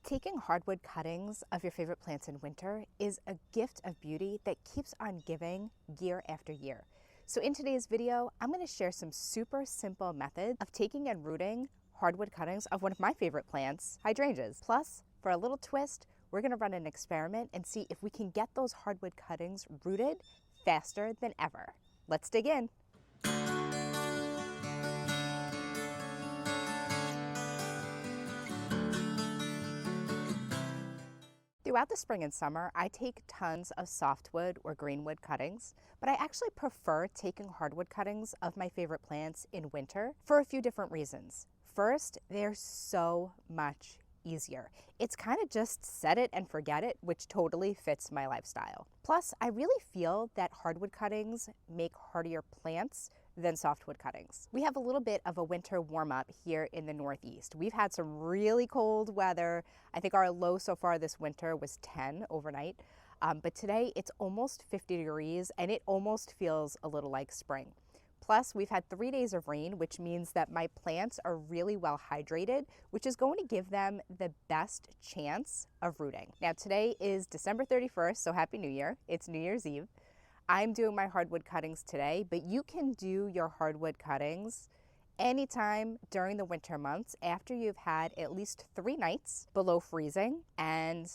Taking hardwood cuttings of your favorite plants in winter is a gift of beauty that keeps on giving year after year. So in today's video, I'm going to share some super simple methods of taking and rooting hardwood cuttings of one of my favorite plants, hydrangeas. Plus, for a little twist, we're going to run an experiment and see if we can get those hardwood cuttings rooted faster than ever. Let's dig in. Throughout the spring and summer, I take tons of softwood or greenwood cuttings, but I actually prefer taking hardwood cuttings of my favorite plants in winter for a few different reasons. First, they're so much easier. It's kind of just set it and forget it, which totally fits my lifestyle. Plus, I really feel that hardwood cuttings make hardier plants than softwood cuttings. We have a little bit of a winter warm up here in the Northeast. We've had some really cold weather. I think our low so far this winter was 10 overnight, but today it's almost 50 degrees and it almost feels a little like spring. Plus, we've had 3 days of rain, which means that my plants are really well hydrated, which is going to give them the best chance of rooting. Now, today is December 31st, so Happy New Year. It's New Year's Eve. I'm doing my hardwood cuttings today, but you can do your hardwood cuttings anytime during the winter months after you've had at least 3 nights below freezing and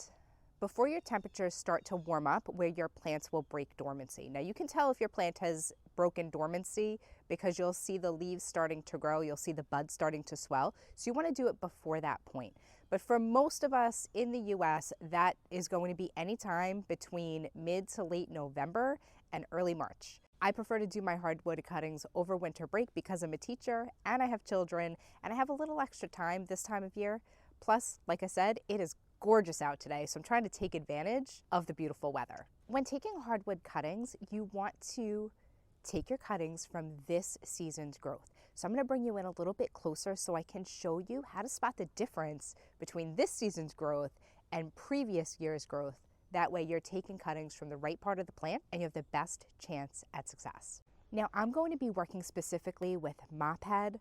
before your temperatures start to warm up where your plants will break dormancy. Now you can tell if your plant has broken dormancy because you'll see the leaves starting to grow, you'll see the buds starting to swell. So you want to do it before that point. But for most of us in the US, that is going to be anytime between mid to late November and early March. I prefer to do my hardwood cuttings over winter break because I'm a teacher and I have children and I have a little extra time this time of year. Plus, like I said, it is gorgeous out today, so I'm trying to take advantage of the beautiful weather. When taking hardwood cuttings, you want to take your cuttings from this season's growth. So I'm going to bring you in a little bit closer so I can show you how to spot the difference between this season's growth and previous year's growth. That way you're taking cuttings from the right part of the plant and you have the best chance at success. Now I'm going to be working specifically with Mophead,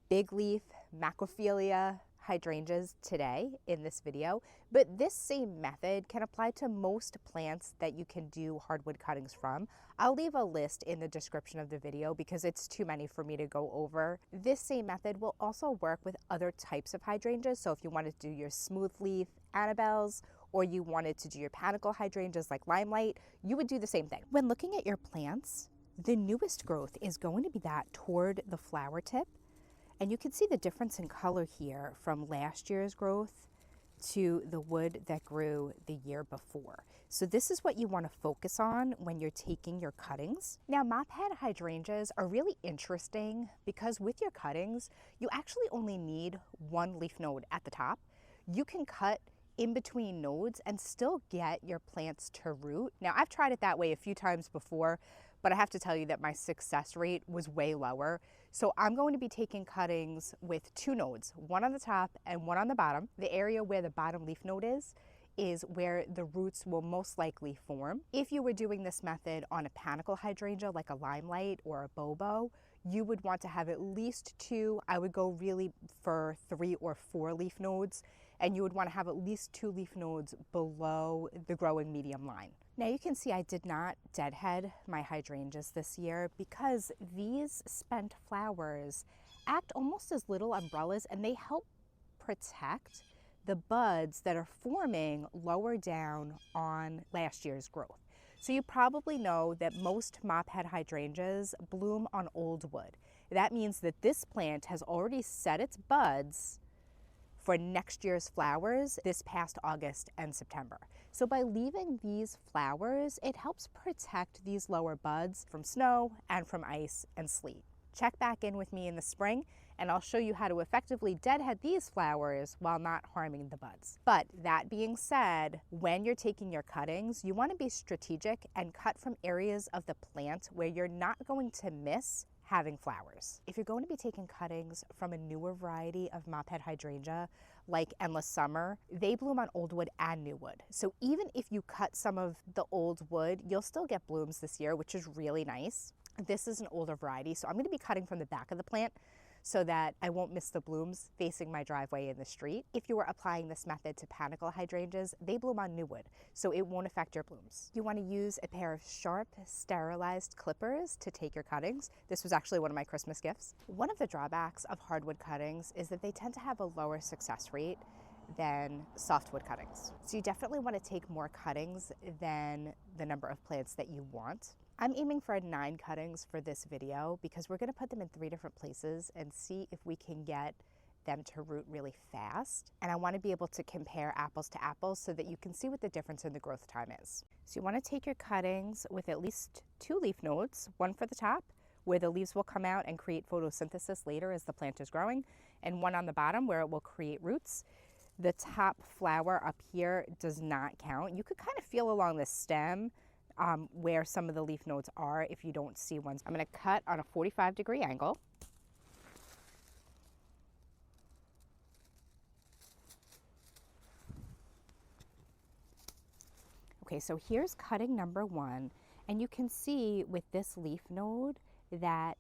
big leaf, Macrophylla hydrangeas today in this video, but this same method can apply to most plants that you can do hardwood cuttings from. I'll leave a list in the description of the video because it's too many for me to go over. This same method will also work with other types of hydrangeas. So if you wanted to do your smooth leaf Annabelles or you wanted to do your panicle hydrangeas like Limelight, you would do the same thing. When looking at your plants, the newest growth is going to be that toward the flower tip. And you can see the difference in color here from last year's growth to the wood that grew the year before. So this is what you want to focus on when you're taking your cuttings. Now, Mophead hydrangeas are really interesting because with your cuttings, you actually only need 1 leaf node at the top. You can cut in between nodes and still get your plants to root. Now, I've tried it that way a few times before, but I have to tell you that my success rate was way lower. So I'm going to be taking cuttings with 2 nodes, 1 on the top and 1 on the bottom. The area where the bottom leaf node is where the roots will most likely form. If you were doing this method on a panicle hydrangea like a Limelight or a Bobo, you would want to have at least 2. I would go really for 3 or 4 leaf nodes, and you would want to have at least 2 leaf nodes below the growing medium line. Now you can see I did not deadhead my hydrangeas this year because these spent flowers act almost as little umbrellas and they help protect the buds that are forming lower down on last year's growth. So you probably know that most Mophead hydrangeas bloom on old wood. That means that this plant has already set its buds for next year's flowers this past August and September. So by leaving these flowers, it helps protect these lower buds from snow and from ice and sleet. Check back in with me in the spring and I'll show you how to effectively deadhead these flowers while not harming the buds. But that being said, when you're taking your cuttings, you want to be strategic and cut from areas of the plant where you're not going to miss having flowers. If you're going to be taking cuttings from a newer variety of Mophead hydrangea, like Endless Summer, they bloom on old wood and new wood. So even if you cut some of the old wood, you'll still get blooms this year, which is really nice. This is an older variety, so I'm going to be cutting from the back of the plant. so that I won't miss the blooms facing my driveway in the street. If you were applying this method to panicle hydrangeas, they bloom on new wood, so it won't affect your blooms. You want to use a pair of sharp, sterilized clippers to take your cuttings. This was actually one of my Christmas gifts. One of the drawbacks of hardwood cuttings is that they tend to have a lower success rate than softwood cuttings. So you definitely want to take more cuttings than the number of plants that you want. I'm aiming for 9 cuttings for this video because we're going to put them in 3 different places and see if we can get them to root really fast. And I want to be able to compare apples to apples so that you can see what the difference in the growth time is. So you want to take your cuttings with at least 2 leaf nodes, one for the top, where the leaves will come out and create photosynthesis later as the plant is growing, and one on the bottom where it will create roots. The top flower up here does not count. You could kind of feel along the stem where some of the leaf nodes are if you don't see ones. I'm going to cut on a 45-degree angle. Okay, so here's cutting number 1, and you can see with this leaf node that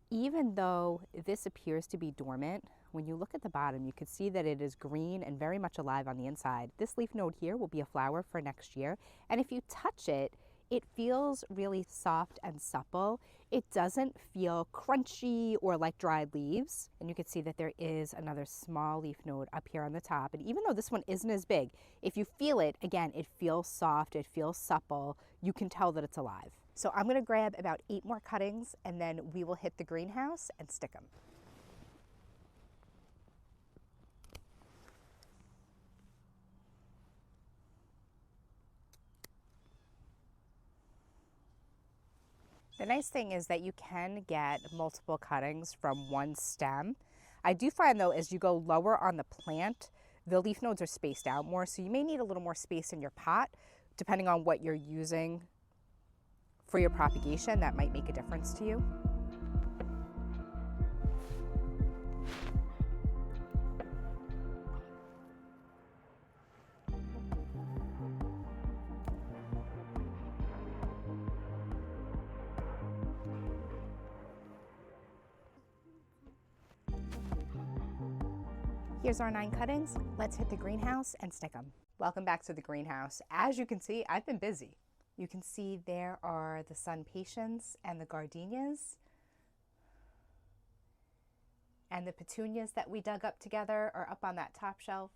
even though this appears to be dormant, when you look at the bottom, you can see that it is green and very much alive on the inside. This leaf node here will be a flower for next year, and if you touch it, it feels really soft and supple. It doesn't feel crunchy or like dried leaves. And you can see that there is another small leaf node up here on the top. And even though this one isn't as big, if you feel it, again, it feels soft, it feels supple. You can tell that it's alive. So I'm going to grab about 8 more cuttings and then we will hit the greenhouse and stick them. The nice thing is that you can get multiple cuttings from one stem. I do find though, as you go lower on the plant, the leaf nodes are spaced out more, so you may need a little more space in your pot, depending on what you're using for your propagation. That might make a difference to you. Here's our 9 cuttings. Let's hit the greenhouse and stick them. Welcome back to the greenhouse. As you can see, I've been busy. You can see there are the sun patience and the gardenias. And the petunias that we dug up together are up on that top shelf.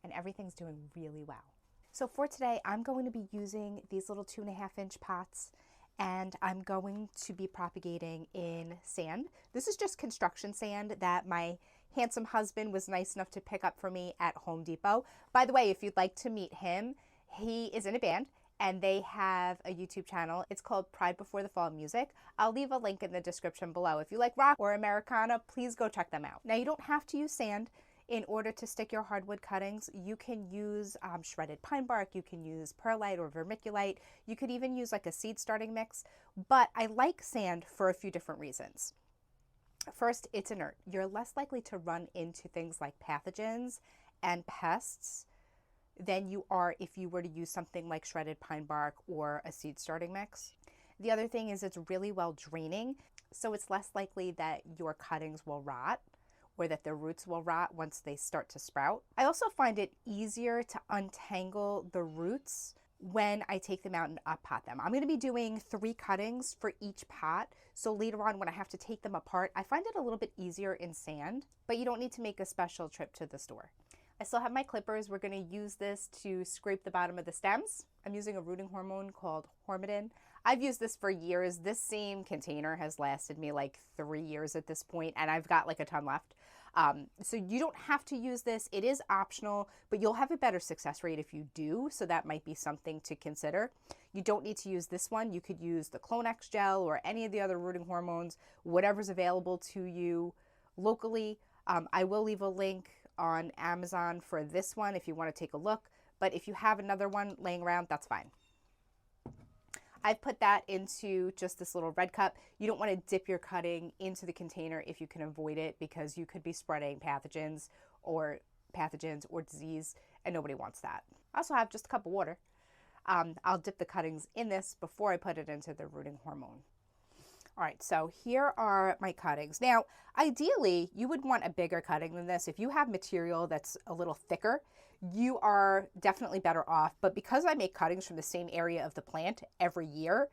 And everything's doing really well. So for today, I'm going to be using these little 2.5-inch pots, and I'm going to be propagating in sand. This is just construction sand that my handsome husband was nice enough to pick up for me at Home Depot. By the way, if you'd like to meet him, he is in a band and they have a YouTube channel. It's called Pride Before the Fall Music. I'll leave a link in the description below. If you like rock or Americana, please go check them out. Now, you don't have to use sand in order to stick your hardwood cuttings. You can use shredded pine bark, you can use perlite or vermiculite, you could even use like a seed starting mix, but I like sand for a few different reasons. First, it's inert. You're less likely to run into things like pathogens and pests than you are if you were to use something like shredded pine bark or a seed starting mix. The other thing is it's really well draining, so it's less likely that your cuttings will rot or that their roots will rot once they start to sprout. I also find it easier to untangle the roots when I take them out and pot them. I'm going to be doing 3 cuttings for each pot, so later on when I have to take them apart, I find it a little bit easier in sand, but you don't need to make a special trip to the store. I still have my clippers. We're going to use this to scrape the bottom of the stems. I'm using a rooting hormone called Hormone. I've used this for years. This same container has lasted me like 3 years at this point, and I've got like a ton left. So you don't have to use this. It is optional, but you'll have a better success rate if you do. So that might be something to consider. You don't need to use this one. You could use the Clonex gel or any of the other rooting hormones, whatever's available to you locally. I will leave a link on Amazon for this one if you want to take a look. But if you have another one laying around, that's fine. I've put that into just this little red cup. You don't want to dip your cutting into the container if you can avoid it, because you could be spreading pathogens or disease, and nobody wants that. I also have just a cup of water. I'll dip the cuttings in this before I put it into the rooting hormone. All right, so here are my cuttings. Now, ideally, you would want a bigger cutting than this. If you have material that's a little thicker, you are definitely better off. But because I make cuttings from the same area of the plant every year,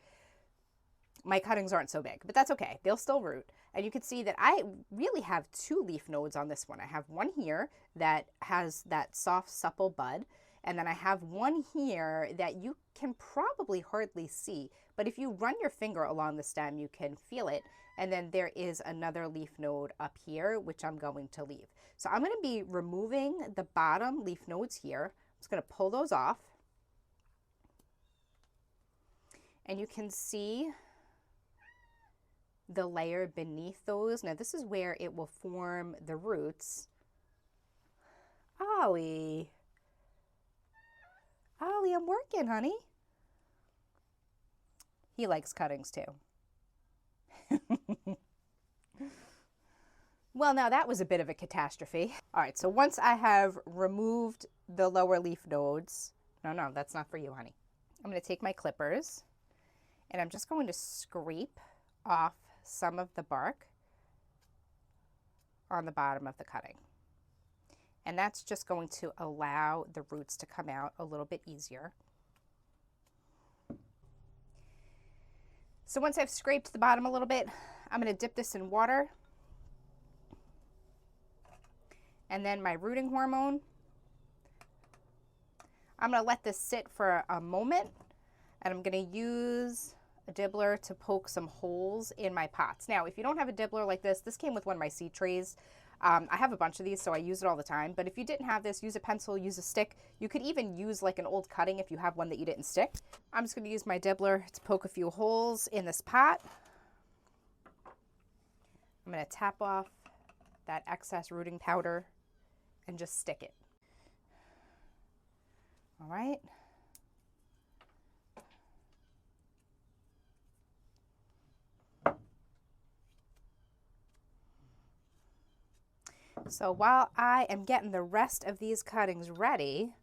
my cuttings aren't so big, but that's okay. They'll still root. And you can see that I really have 2 leaf nodes on this one. I have one here that has that soft, supple bud. And then I have one here that you can probably hardly see, but if you run your finger along the stem, you can feel it. And then there is another leaf node up here, which I'm going to leave. So I'm going to be removing the bottom leaf nodes here. I'm just going to pull those off. And you can see the layer beneath those. Now this is where it will form the roots. Ollie. Ollie, I'm working, honey. He likes cuttings too. Well, now that was a bit of a catastrophe. All right, so once I have removed the lower leaf nodes, no, that's not for you, honey. I'm going to take my clippers and I'm just going to scrape off some of the bark on the bottom of the cutting. And that's just going to allow the roots to come out a little bit easier. So once I've scraped the bottom a little bit, I'm going to dip this in water. And then my rooting hormone. I'm going to let this sit for a moment. And I'm going to use a dibbler to poke some holes in my pots. Now, if you don't have a dibbler like this came with one of my seed trays. I have a bunch of these, so I use it all the time. But if you didn't have this, use a pencil, use a stick. You could even use like an old cutting if you have one that you didn't stick. I'm just going to use my dibbler to poke a few holes in this pot. I'm going to tap off that excess rooting powder and just stick it. All right. So while I am getting the rest of these cuttings ready,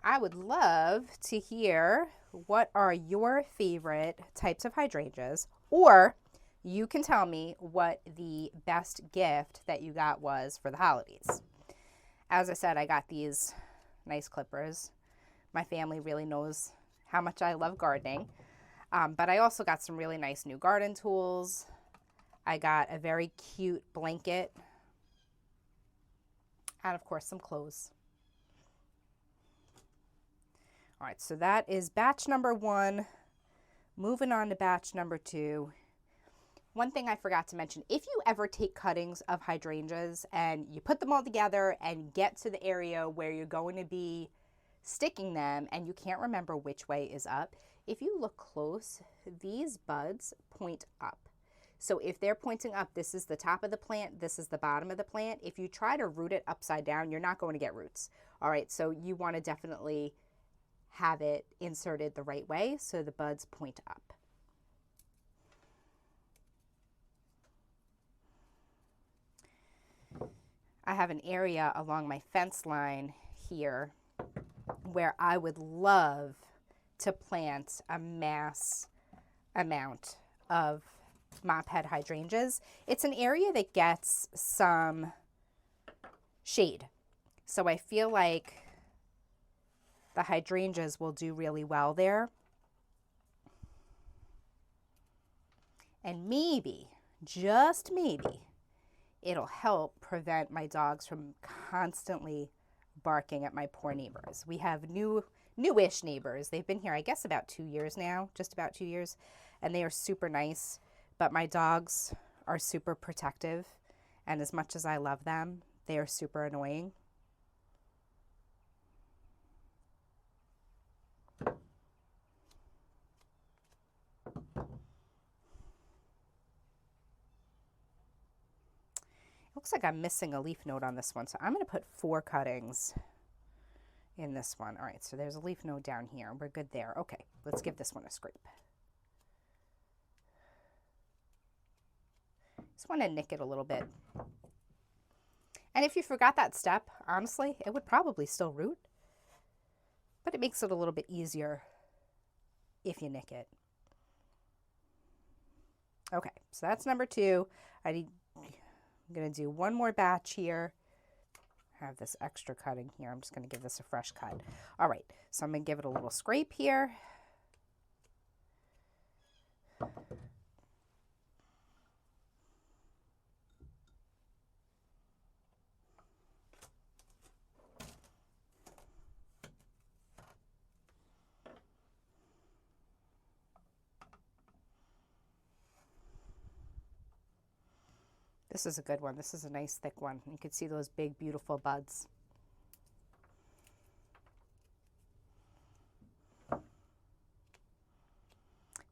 I would love to hear what are your favorite types of hydrangeas, or you can tell me what the best gift that you got was for the holidays. As I said, I got these nice clippers. My family really knows how much I love gardening, but I also got some really nice new garden tools. I got a very cute blanket. And of course, some clothes. All right, so that is batch number 1. Moving on to batch number 2. One thing I forgot to mention, if you ever take cuttings of hydrangeas and you put them all together and get to the area where you're going to be sticking them and you can't remember which way is up, if you look close, these buds point up. So if they're pointing up, this is the top of the plant, this is the bottom of the plant. If you try to root it upside down, you're not going to get roots. All right, so you want to definitely have it inserted the right way so the buds point up. I have an area along my fence line here where I would love to plant a mass amount of Mophead Hydrangeas. It's an area that gets some shade. So I feel like the hydrangeas will do really well there. And maybe, just maybe, it'll help prevent my dogs from constantly barking at my poor neighbors. We have newish neighbors. They've been here, I guess, about 2 years now, just about 2 years, and they are super nice. But my dogs are super protective, and as much as I love them, they are super annoying. Looks like I'm missing a leaf node on this one, so I'm going to put 4 cuttings in this one. All right, so there's a leaf node down here. We're good there. Okay, let's give this one a scrape. Just want to nick it a little bit. And if you forgot that step, honestly, it would probably still root, but it makes it a little bit easier if you nick it. Okay, so that's number 2. I'm going to do one more batch here. I have this extra cutting here. I'm just going to give this a fresh cut. All right, so I'm going to give it a little scrape here. This is a good one. This is a nice thick one. You can see those big, beautiful buds.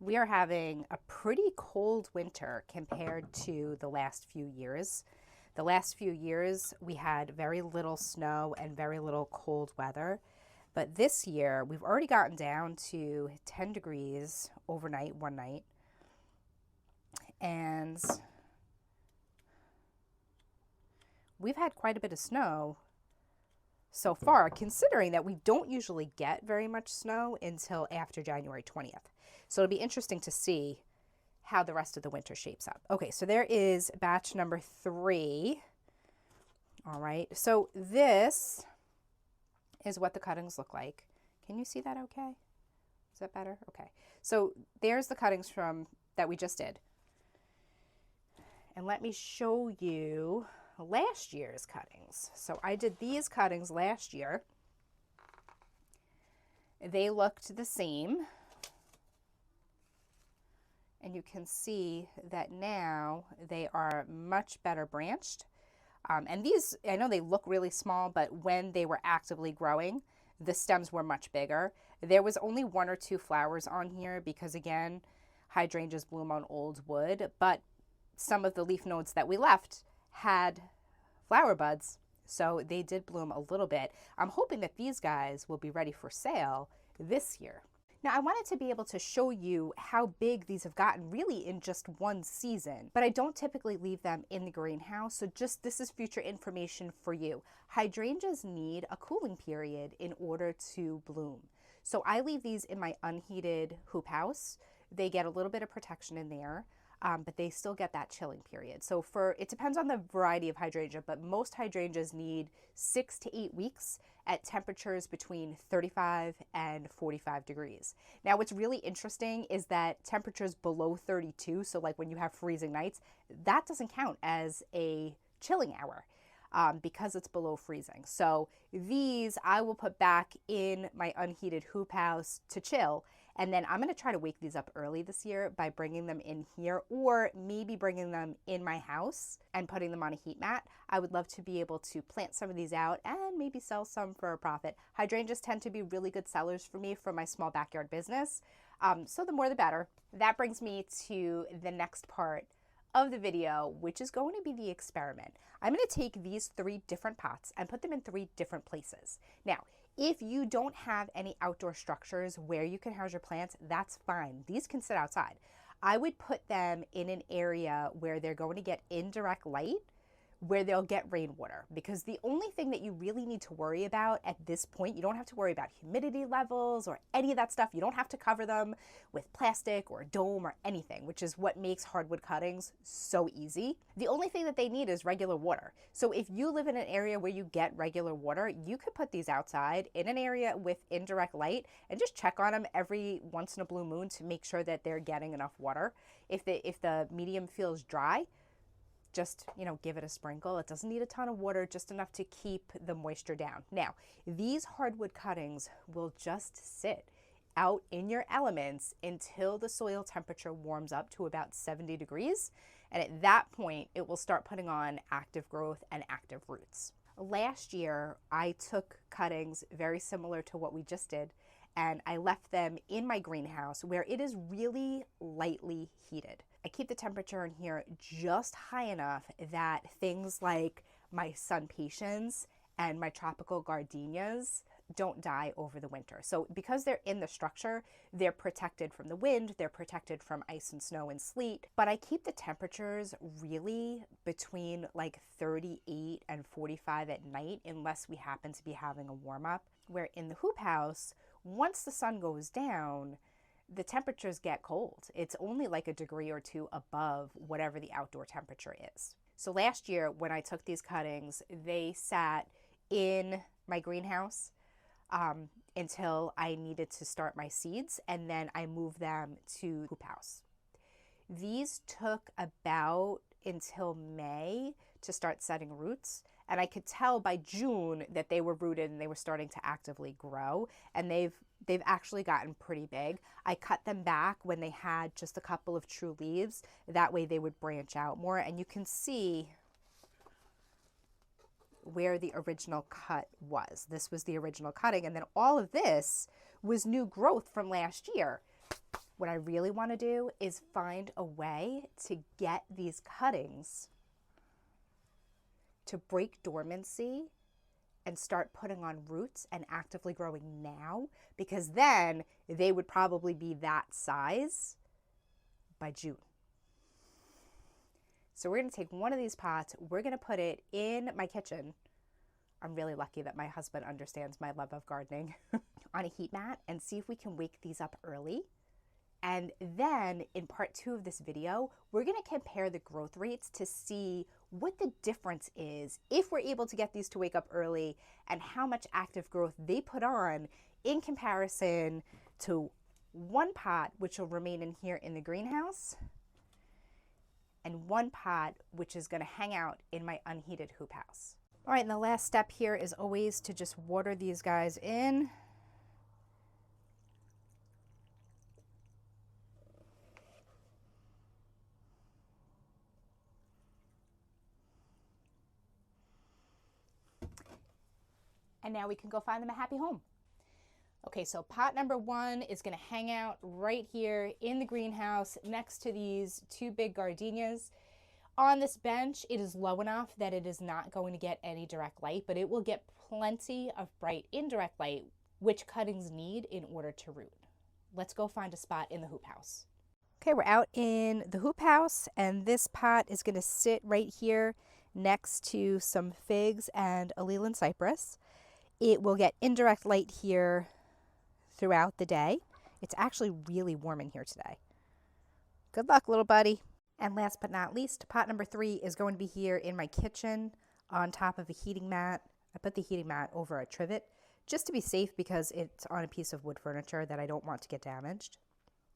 We are having a pretty cold winter compared to the last few years. The last few years, we had very little snow and very little cold weather. But this year, we've already gotten down to 10 degrees overnight, one night. And we've had quite a bit of snow so far, considering that we don't usually get very much snow until after January 20th. So it'll be interesting to see how the rest of the winter shapes up. Okay, so there is batch number 3. All right, so this is what the cuttings look like. Can you see that okay? Is that better? Okay, so there's the cuttings from that we just did. And let me show you last year's cuttings. So I did these cuttings last year. They looked the same. And you can see that now they are much better branched. And these, I know they look really small, but when they were actively growing, the stems were much bigger. There was only 1 or 2 flowers on here because, again, hydrangeas bloom on old wood, but some of the leaf nodes that we left had flower buds, so they did bloom a little bit. I'm hoping that these guys will be ready for sale this year. Now, I wanted to be able to show you how big these have gotten really in just one season, but I don't typically leave them in the greenhouse, so just this is future information for you. Hydrangeas need a cooling period in order to bloom. So I leave these in my unheated hoop house. They get a little bit of protection in there. But they still get that chilling period. So it depends on the variety of hydrangea, but most hydrangeas need 6 to 8 weeks at temperatures between 35 and 45 degrees. Now, what's really interesting is that temperatures below 32, so like when you have freezing nights, that doesn't count as a chilling hour because it's below freezing. So these I will put back in my unheated hoop house to chill. And then I'm going to try to wake these up early this year by bringing them in here, or maybe bringing them in my house and putting them on a heat mat. I would love to be able to plant some of these out and maybe sell some for a profit. Hydrangeas tend to be really good sellers for me for my small backyard business. So the more the better. That brings me to the next part of the video, which is going to be the experiment. I'm going to take these 3 different pots and put them in 3 different places. Now, if you don't have any outdoor structures where you can house your plants, that's fine. These can sit outside. I would put them in an area where they're going to get indirect light, where they'll get rainwater, because the only thing that you really need to worry about at this point, you don't have to worry about humidity levels or any of that stuff. You don't have to cover them with plastic or a dome or anything, which is what makes hardwood cuttings so easy. The only thing that they need is regular water. So if you live in an area where you get regular water, you could put these outside in an area with indirect light and just check on them every once in a blue moon to make sure that they're getting enough water. If the medium feels dry, just, give it a sprinkle. It doesn't need a ton of water, just enough to keep the moisture down. Now, these hardwood cuttings will just sit out in your elements until the soil temperature warms up to about 70 degrees. And at that point, it will start putting on active growth and active roots. Last year, I took cuttings very similar to what we just did, and I left them in my greenhouse where it is really lightly heated. I keep the temperature in here just high enough that things like my sun patience and my tropical gardenias don't die over the winter. So because they're in the structure, they're protected from the wind, they're protected from ice and snow and sleet, but I keep the temperatures really between like 38 and 45 at night unless we happen to be having a warm up. Where in the hoop house, once the sun goes down, the temperatures get cold. It's only like a degree or two above whatever the outdoor temperature is. So last year when I took these cuttings, they sat in my greenhouse until I needed to start my seeds, and then I moved them to the hoop house. These took about until May to start setting roots, and I could tell by June that they were rooted and they were starting to actively grow, and they've actually gotten pretty big. I cut them back when they had just a couple of true leaves. That way they would branch out more, and you can see where the original cut was. This was the original cutting, and then all of this was new growth from last year. What I really want to do is find a way to get these cuttings to break dormancy and start putting on roots and actively growing now, because then they would probably be that size by June. So we're going to take one of these pots, we're going to put it in my kitchen. I'm really lucky that my husband understands my love of gardening. On a heat mat, and see if we can wake these up early. And then in part 2 of this video, we're going to compare the growth rates to see what the difference is if we're able to get these to wake up early, and how much active growth they put on in comparison to one pot, which will remain in here in the greenhouse, and one pot which is going to hang out in my unheated hoop house. All right, and the last step here is always to just water these guys in. And now we can go find them a happy home. Okay, so pot number 1 is going to hang out right here in the greenhouse next to these 2 big gardenias. On this bench, it is low enough that it is not going to get any direct light, but it will get plenty of bright indirect light, which cuttings need in order to root. Let's go find a spot in the hoop house. Okay, we're out in the hoop house, and this pot is going to sit right here next to some figs and a Leland cypress. It will get indirect light here throughout the day. It's actually really warm in here today. Good luck, little buddy. And last but not least, pot number 3 is going to be here in my kitchen on top of a heating mat. I put the heating mat over a trivet just to be safe, because it's on a piece of wood furniture that I don't want to get damaged.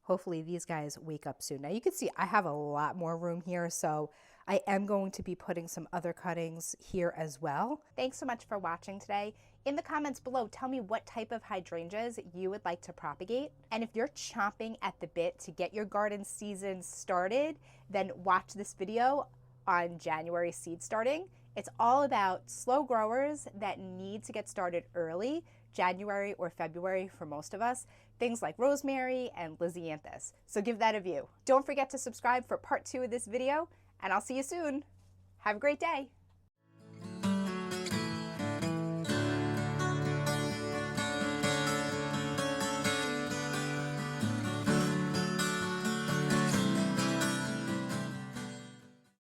Hopefully these guys wake up soon. Now you can see I have a lot more room here, so I am going to be putting some other cuttings here as well. Thanks so much for watching today. In the comments below, tell me what type of hydrangeas you would like to propagate. And if you're chomping at the bit to get your garden season started, then watch this video on January seed starting. It's all about slow growers that need to get started early, January or February for most of us, things like rosemary and lisianthus. So give that a view. Don't forget to subscribe for part 2 of this video, and I'll see you soon. Have a great day.